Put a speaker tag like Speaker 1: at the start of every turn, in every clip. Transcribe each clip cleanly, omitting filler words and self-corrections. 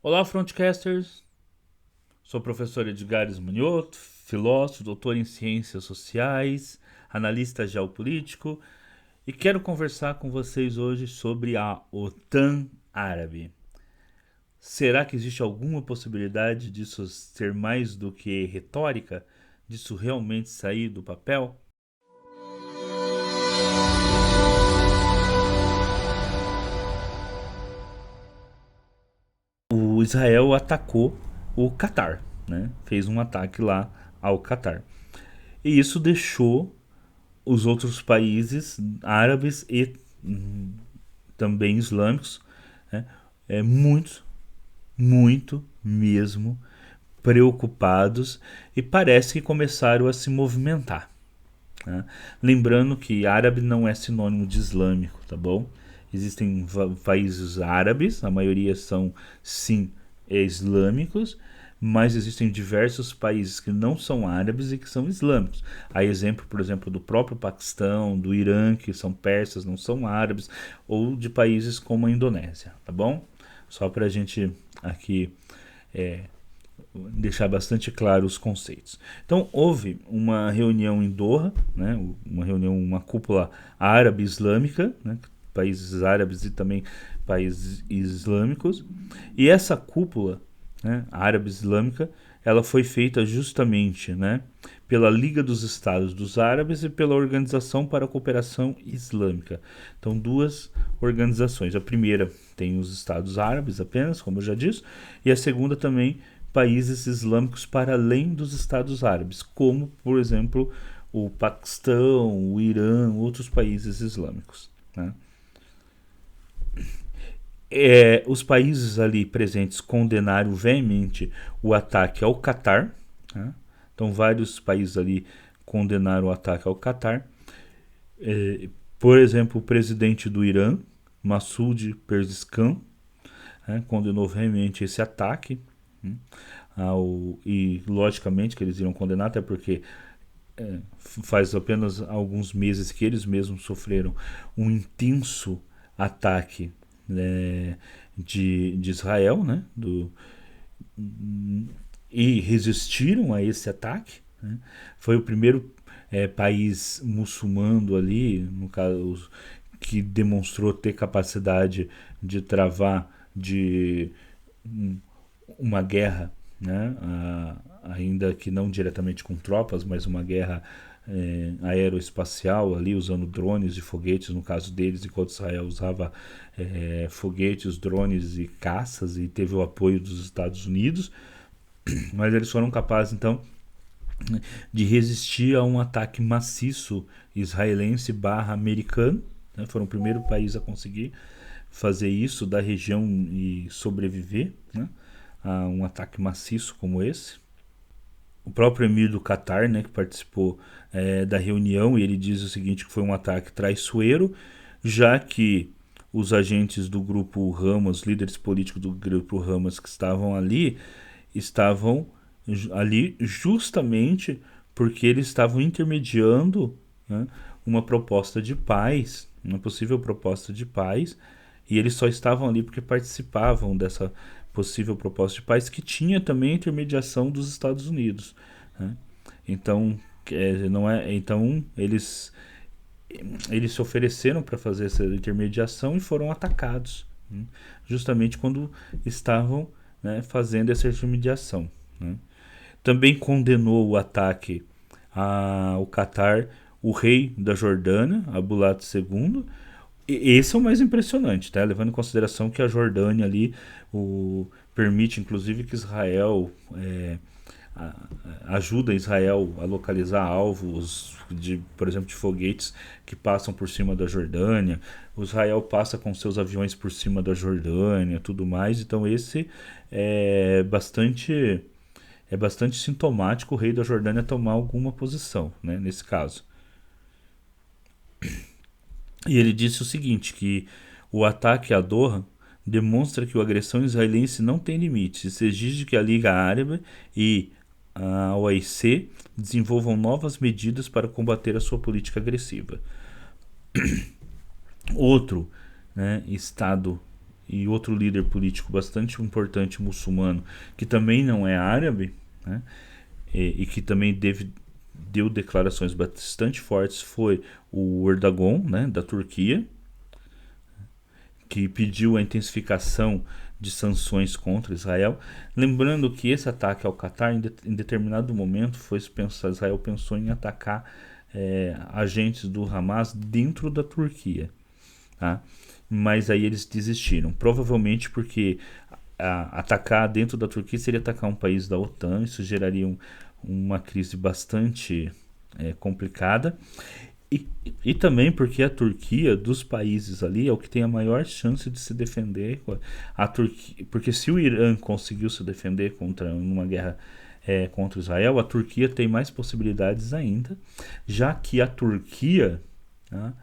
Speaker 1: Olá, Frontcasters! Sou o professor Edgares Munhoto, filósofo, doutor em ciências sociais, analista geopolítico e quero conversar com vocês hoje sobre a OTAN árabe. Será que existe alguma possibilidade disso ser mais do que retórica? Disso realmente sair do papel? O Israel atacou o Catar, né? Fez um ataque lá ao Catar. E isso deixou os outros países árabes e também islâmicos, né, muito, muito mesmo preocupados e parece que começaram a se movimentar. Né? Lembrando que árabe não é sinônimo de islâmico, tá bom? Existem países árabes, a maioria são sim islâmicos, mas existem diversos países que não são árabes e que são islâmicos. Há exemplo, por exemplo, do próprio Paquistão, do Irã, que são persas, não são árabes, ou de países como a Indonésia, tá bom? Só para a gente aqui é, deixar bastante claro os conceitos. Então houve uma reunião em Doha, né, uma cúpula árabe islâmica, né, países árabes e também países islâmicos, e essa cúpula, né, árabe islâmica, ela foi feita justamente, né, pela Liga dos Estados dos Árabes e pela Organização para a Cooperação Islâmica. Então, duas organizações. A primeira tem os Estados Árabes apenas, como eu já disse, e a segunda também países islâmicos para além dos Estados Árabes, como, por exemplo, o Paquistão, o Irã, outros países islâmicos. Né? Os países ali presentes condenaram veemente o ataque ao Catar. Né? Então, vários países ali condenaram o ataque ao Catar. Por exemplo, o presidente do Irã, Massoud Pezeshkian, né, condenou veemente esse ataque. E logicamente que eles iriam condenar, até porque faz apenas alguns meses que eles mesmos sofreram um intenso ataque, né, de Israel, né, e resistiram a esse ataque. Né. Foi o primeiro país muçulmano ali, no caso, que demonstrou ter capacidade de travar de uma guerra, né, ainda que não diretamente com tropas, mas uma guerra aeroespacial ali, usando drones e foguetes, no caso deles, enquanto Israel usava foguetes, drones e caças, e teve o apoio dos Estados Unidos, mas eles foram capazes, então, de resistir a um ataque maciço israelense barra americano, né, foram o primeiro país a conseguir fazer isso da região e sobreviver, né, a um ataque maciço como esse. O próprio emir do Catar, né, que participou da reunião, ele diz o seguinte, que foi um ataque traiçoeiro, já que os agentes do grupo Hamas, líderes políticos do grupo Hamas que estavam ali justamente porque eles estavam intermediando, né, uma proposta de paz, uma possível proposta de paz, e eles só estavam ali porque participavam dessa possível proposta de paz que tinha também a intermediação dos Estados Unidos. Né? Então, não é, então eles se ofereceram para fazer essa intermediação e foram atacados, né? Justamente quando estavam, né, fazendo essa intermediação. Né? Também condenou o ataque ao Catar o rei da Jordânia, Abdullah II. Esse é o mais impressionante, tá? Levando em consideração que a Jordânia ali permite, inclusive, que Israel ajuda Israel a localizar alvos por exemplo, de foguetes que passam por cima da Jordânia. O Israel passa com seus aviões por cima da Jordânia, tudo mais. Então esse é bastante sintomático o rei da Jordânia tomar alguma posição, né, nesse caso. E ele disse o seguinte, que o ataque a Doha demonstra que a agressão israelense não tem limites e se exige que a Liga Árabe e a OIC desenvolvam novas medidas para combater a sua política agressiva. Outro, né, estado e outro líder político bastante importante muçulmano, que também não é árabe, né, e que também deu declarações bastante fortes, foi o Erdogan, né, da Turquia, que pediu a intensificação de sanções contra Israel. Lembrando que esse ataque ao Catar, em determinado momento, Israel pensou em atacar agentes do Hamas dentro da Turquia. Tá? Mas aí eles desistiram. Provavelmente porque atacar dentro da Turquia seria atacar um país da OTAN. Isso geraria uma crise bastante complicada. E também porque a Turquia, dos países ali, é o que tem a maior chance de se defender. A Turquia, porque se o Irã conseguiu se defender contra uma guerra contra Israel, a Turquia tem mais possibilidades ainda, já que a Turquia, tá,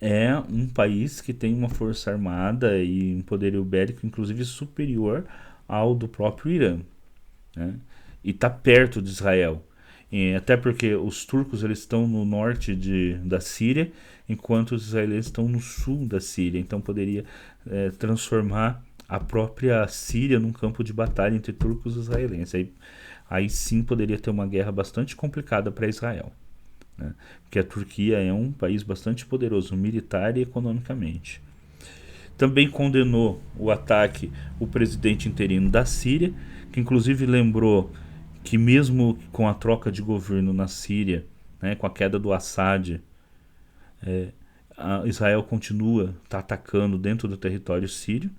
Speaker 1: é um país que tem uma força armada e um poderio bélico, inclusive, superior ao do próprio Irã, né? E está perto de Israel. Até porque os turcos eles estão no norte da Síria, enquanto os israelenses estão no sul da Síria. Então poderia transformar a própria Síria num campo de batalha entre turcos e israelenses. Aí sim poderia ter uma guerra bastante complicada para Israel, né? Porque a Turquia é um país bastante poderoso militar e economicamente. Também condenou o ataque o presidente interino da Síria, que inclusive lembrou que mesmo com a troca de governo na Síria, né, com a queda do Assad, Israel continua atacando dentro do território sírio,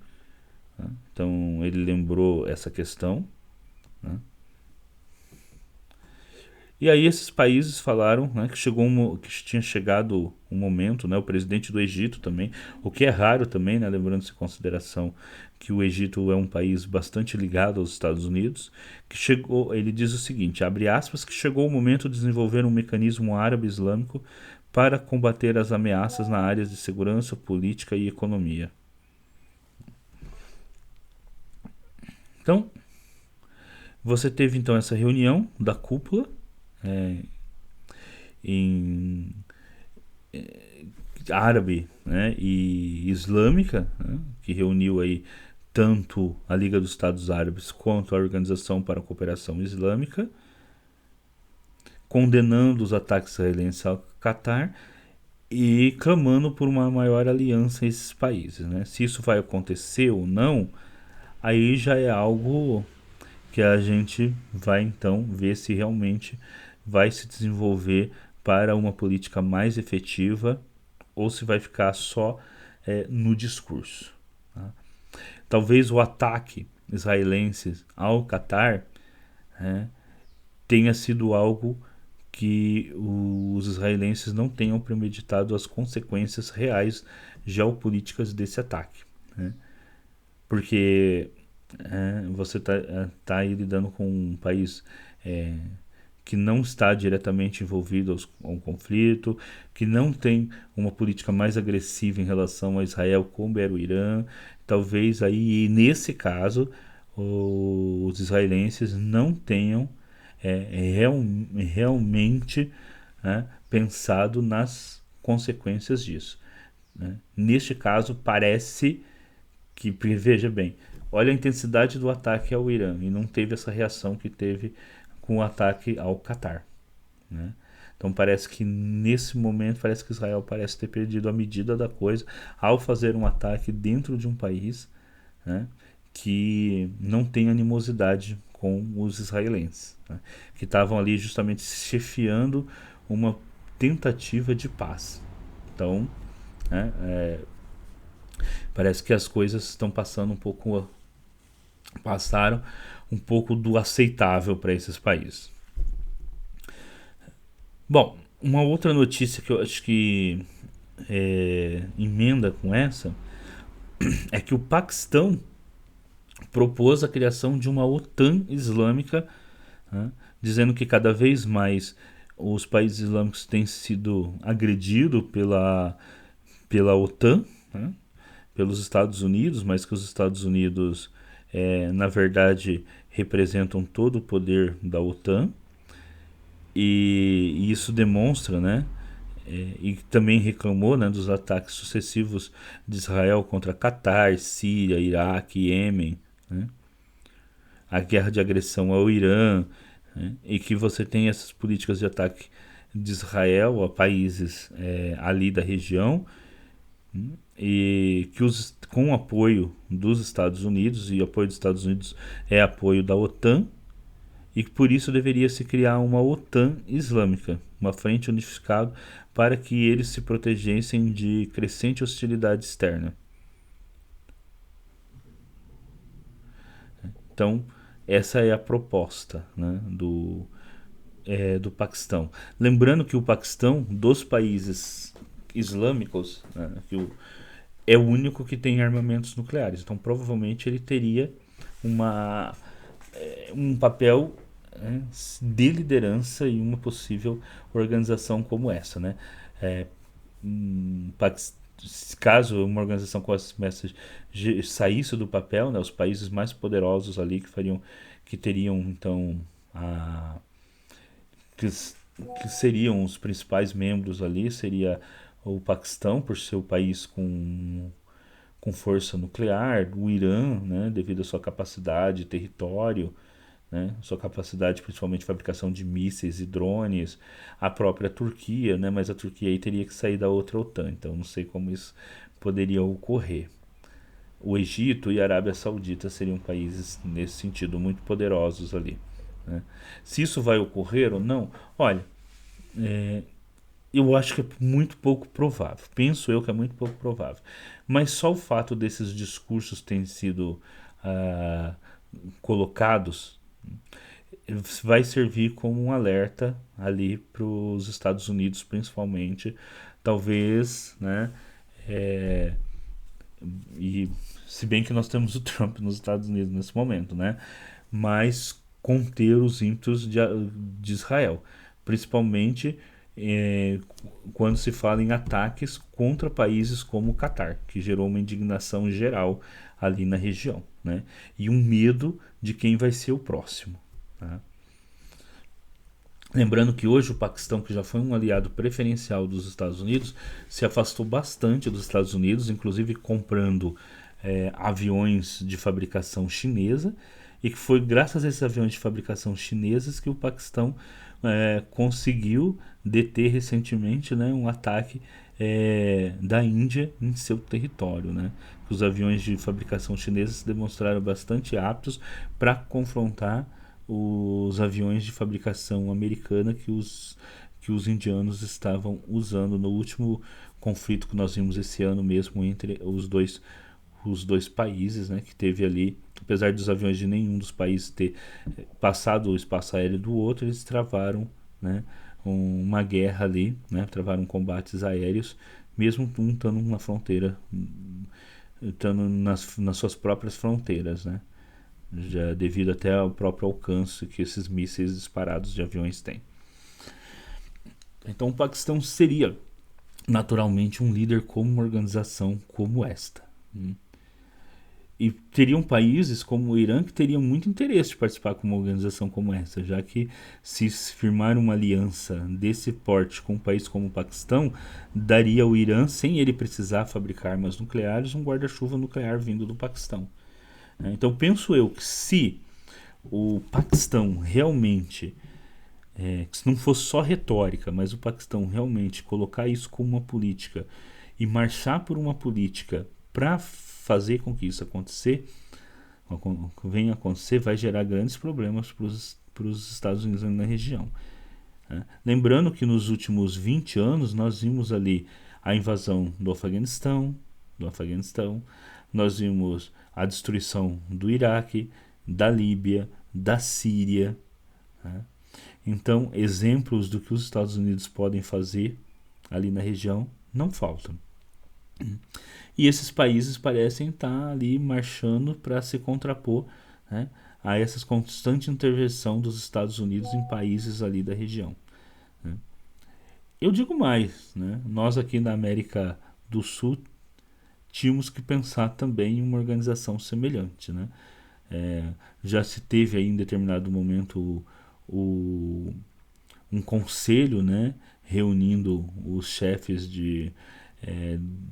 Speaker 1: né? Então ele lembrou essa questão, né? E aí esses países falaram, né, que tinha chegado um momento, né, o presidente do Egito também, o que é raro também, né, lembrando-se em consideração que o Egito é um país bastante ligado aos Estados Unidos, ele diz o seguinte, abre aspas, que chegou o momento de desenvolver um mecanismo árabe-islâmico para combater as ameaças na área de segurança, política e economia. Então, você teve então essa reunião da cúpula em árabe, né, e islâmica, né, que reuniu aí tanto a Liga dos Estados Árabes quanto a Organização para a Cooperação Islâmica, condenando os ataques israelenses ao Catar e clamando por uma maior aliança a esses países, né? Se isso vai acontecer ou não, aí já é algo que a gente vai então ver se realmente vai se desenvolver para uma política mais efetiva ou se vai ficar só no discurso, tá? Talvez o ataque israelense ao Catar tenha sido algo que os israelenses não tenham premeditado as consequências reais geopolíticas desse ataque, né? Porque você tá aí lidando com um país que não está diretamente envolvido ao conflito, que não tem uma política mais agressiva em relação a Israel como era o Irã. Talvez aí, nesse caso, os israelenses não tenham realmente pensado nas consequências disso, né? Neste caso, parece que, veja bem, olha a intensidade do ataque ao Irã e não teve essa reação que teve com o ataque ao Catar, né? Então parece que nesse momento parece que Israel parece ter perdido a medida da coisa ao fazer um ataque dentro de um país, né, que não tem animosidade com os israelenses, né, que estavam ali justamente chefiando uma tentativa de paz. Então, parece que as coisas estão passaram um pouco do aceitável para esses países. Bom, uma outra notícia que eu acho que emenda com essa é que o Paquistão propôs a criação de uma OTAN islâmica, né, dizendo que cada vez mais os países islâmicos têm sido agredidos pela OTAN, né, pelos Estados Unidos, mas que os Estados Unidos, na verdade, representam todo o poder da OTAN, e isso demonstra, né, e também reclamou, né, dos ataques sucessivos de Israel contra Catar, Síria, Iraque, Iêmen, né, a guerra de agressão ao Irã, né, e que você tem essas políticas de ataque de Israel a países ali da região, e que com o apoio dos Estados Unidos, e o apoio dos Estados Unidos é apoio da OTAN, e que por isso deveria se criar uma OTAN islâmica, uma frente unificada para que eles se protegessem de crescente hostilidade externa. Então, essa é a proposta, né, do Paquistão. Lembrando que o Paquistão, dos países islâmicos, né, é o único que tem armamentos nucleares. Então, provavelmente, ele teria uma, um papel, né, de liderança em uma possível organização como essa, né? É, caso uma organização com essas saísse do papel, né, os países mais poderosos ali que teriam então a, que, que seriam os principais membros ali seria o Paquistão por ser o país com força nuclear, o Irã, né, devido à sua capacidade, território, né, sua capacidade principalmente de fabricação de mísseis e drones, a própria Turquia, né, mas a Turquia aí teria que sair da outra OTAN, então não sei como isso poderia ocorrer. O Egito e a Arábia Saudita seriam países nesse sentido muito poderosos ali, né. Se isso vai ocorrer ou não, olha, eu acho que é muito pouco provável. Penso eu que é muito pouco provável. Mas só o fato desses discursos terem sido ah, colocados vai servir como um alerta ali para os Estados Unidos, principalmente, talvez, né? é, e se bem que nós temos o Trump nos Estados Unidos nesse momento, né? Mas conter os ímpetos de Israel, principalmente é, quando se fala em ataques contra países como o Catar, que gerou uma indignação geral ali na região, né? E um medo de quem vai ser o próximo. Tá? Lembrando que hoje o Paquistão, que já foi um aliado preferencial dos Estados Unidos, se afastou bastante dos Estados Unidos, inclusive comprando aviões de fabricação chinesa, e que foi graças a esses aviões de fabricação chineses que o Paquistão conseguiu deter recentemente, né, um ataque da Índia em seu território. Né? Os aviões de fabricação chineses se demonstraram bastante aptos para confrontar os aviões de fabricação americana que os indianos estavam usando no último conflito que nós vimos esse ano mesmo entre os dois países, né, que teve ali, apesar dos aviões de nenhum dos países ter passado o espaço aéreo do outro, eles travaram, né, uma guerra ali, né, travaram combates aéreos, mesmo um estando na fronteira, estando nas suas próprias fronteiras, né, já devido até ao próprio alcance que esses mísseis disparados de aviões têm. Então o Paquistão seria naturalmente um líder como uma organização como esta. E teriam países como o Irã que teriam muito interesse de participar com uma organização como essa, já que se firmar uma aliança desse porte com um país como o Paquistão, daria ao Irã, sem ele precisar fabricar armas nucleares, um guarda-chuva nuclear vindo do Paquistão. Então penso eu que se o Paquistão realmente, se não fosse só retórica, mas o Paquistão realmente colocar isso como uma política e marchar por uma política para fazer com que isso venha acontecer, vai gerar grandes problemas para os Estados Unidos na região. Né? Lembrando que nos últimos 20 anos nós vimos ali a invasão do Afeganistão, nós vimos a destruição do Iraque, da Líbia, da Síria. Né? Então, exemplos do que os Estados Unidos podem fazer ali na região não faltam. E esses países parecem estar ali marchando para se contrapor, né, a essa constante intervenção dos Estados Unidos em países ali da região. Né. Eu digo mais, né, nós aqui na América do Sul tínhamos que pensar também em uma organização semelhante. Né. Já se teve aí em determinado momento um conselho, né, reunindo os chefes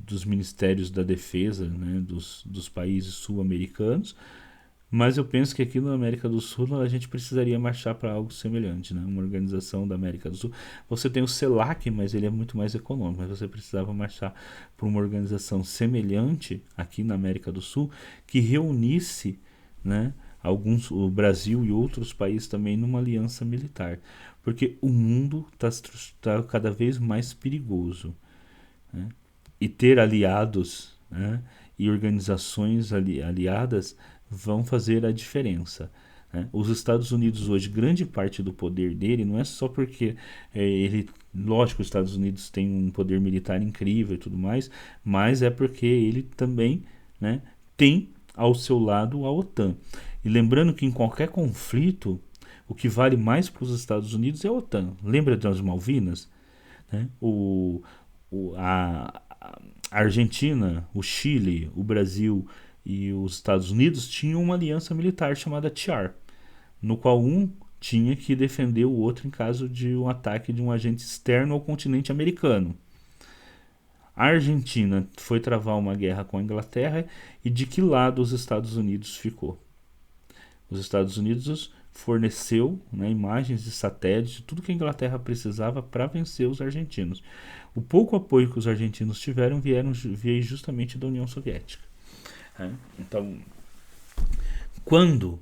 Speaker 1: dos ministérios da defesa, né, dos países sul-americanos, mas eu penso que aqui na América do Sul a gente precisaria marchar para algo semelhante, né? Uma organização da América do Sul. Você tem o CELAC, mas ele é muito mais econômico. Mas você precisava marchar para uma organização semelhante aqui na América do Sul que reunisse, né, o Brasil e outros países também numa aliança militar, porque o mundo está cada vez mais perigoso, né? E ter aliados, né, e organizações aliadas vão fazer a diferença, né? Os Estados Unidos hoje, grande parte do poder dele não é só porque lógico, os Estados Unidos tem um poder militar incrível e tudo mais, mas é porque ele também, né, tem ao seu lado a OTAN. E lembrando que em qualquer conflito, o que vale mais para os Estados Unidos é a OTAN. Lembra das Malvinas? Né? A Argentina, o Chile, o Brasil e os Estados Unidos tinham uma aliança militar chamada TIAR, no qual um tinha que defender o outro em caso de um ataque de um agente externo ao continente americano. A Argentina foi travar uma guerra com a Inglaterra, e de que lado os Estados Unidos ficou? Os Estados Unidos forneceu, né, imagens de satélite, tudo que a Inglaterra precisava para vencer os argentinos. O pouco apoio que os argentinos tiveram veio justamente da União Soviética. Então, quando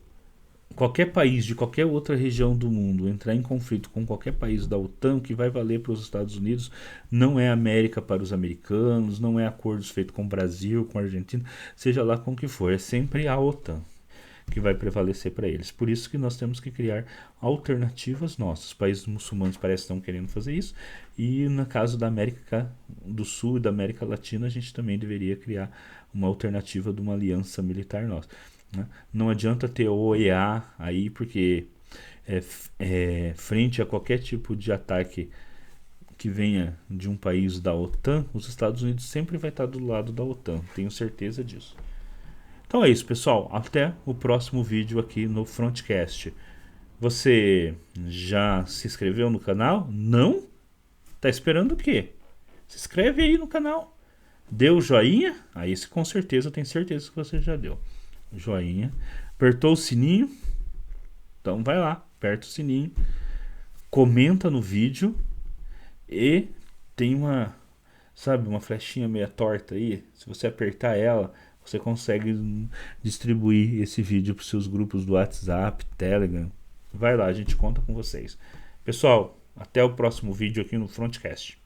Speaker 1: qualquer país de qualquer outra região do mundo entrar em conflito com qualquer país da OTAN, o que vai valer para os Estados Unidos não é América para os americanos, não é acordos feitos com o Brasil, com a Argentina, seja lá com o que for, é sempre a OTAN que vai prevalecer para eles. Por isso que nós temos que criar alternativas nossas. Os países muçulmanos parecem que estão querendo fazer isso, e no caso da América do Sul e da América Latina, a gente também deveria criar uma alternativa de uma aliança militar nossa, né? Não adianta ter OEA aí, porque frente a qualquer tipo de ataque que venha de um país da OTAN, os Estados Unidos sempre vai estar do lado da OTAN, tenho certeza disso. Então é isso, pessoal. Até o próximo vídeo aqui no Frontcast. Você já se inscreveu no canal? Não? Tá esperando o quê? Se inscreve aí no canal. Deu joinha? Aí com certeza, eu tenho certeza que você já deu joinha. Apertou o sininho? Então vai lá, aperta o sininho. Comenta no vídeo. E tem uma flechinha meia torta aí. Se você apertar ela, você consegue distribuir esse vídeo para os seus grupos do WhatsApp, Telegram. Vai lá, a gente conta com vocês. Pessoal, até o próximo vídeo aqui no Frontcast.